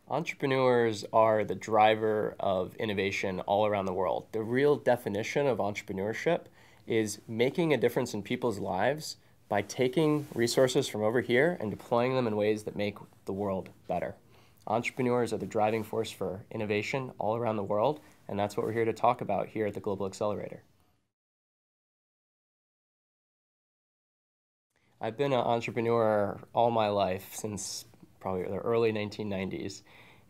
Entrepreneurs are the driver of innovation all around the world. The real definition of entrepreneurship is making a difference in people's lives by taking resources from over here and deploying them in ways that make the world better. Entrepreneurs are the driving force for innovation all around the world, and that's what we're here to talk about here at the Global Accelerator. I've been an entrepreneur all my life since probably the early 1990s.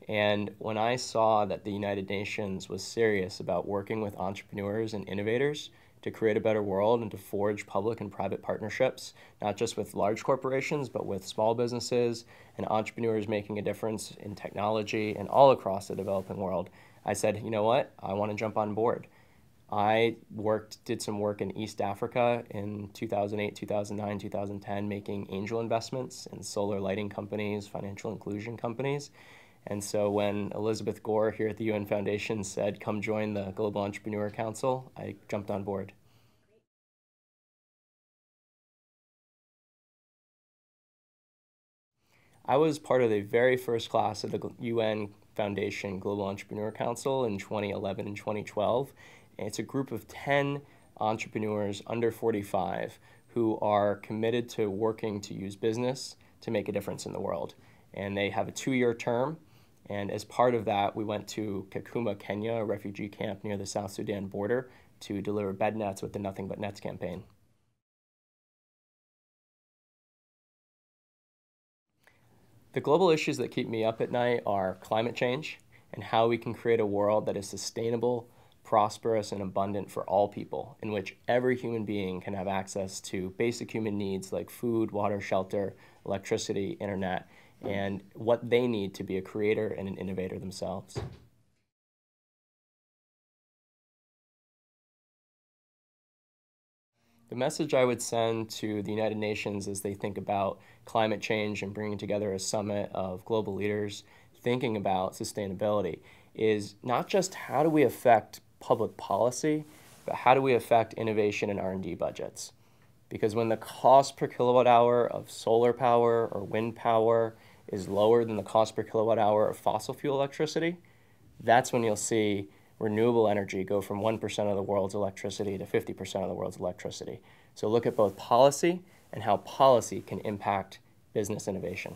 And when I saw that the United Nations was serious about working with entrepreneurs and innovators to create a better world and to forge public and private partnerships, not just with large corporations, but with small businesses and entrepreneurs making a difference in technology and all across the developing world, I said, you know what, I want to jump on board. I did some work in East Africa in 2008, 2009, 2010, making angel investments in solar lighting companies, financial inclusion companies. And so when Elizabeth Gore here at the UN Foundation said, come join the Global Entrepreneur Council, I jumped on board. I was part of the very first class of the UN Foundation Global Entrepreneur Council in 2011 and 2012. And it's a group of 10 entrepreneurs under 45 who are committed to working to use business to make a difference in the world. And they have a 2-year term. And as part of that, we went to Kakuma, Kenya, a refugee camp near the South Sudan border, to deliver bed nets with the Nothing But Nets campaign. The global issues that keep me up at night are climate change and how we can create a world that is sustainable, prosperous, and abundant for all people, in which every human being can have access to basic human needs like food, water, shelter, electricity, internet, and what they need to be a creator and an innovator themselves. The message I would send to the United Nations as they think about climate change and bringing together a summit of global leaders thinking about sustainability is not just how do we affect public policy, but how do we affect innovation and R&D budgets? Because when the cost per kilowatt hour of solar power or wind power is lower than the cost per kilowatt hour of fossil fuel electricity, that's when you'll see renewable energy go from 1% of the world's electricity to 50% of the world's electricity. So look at both policy and how policy can impact business innovation.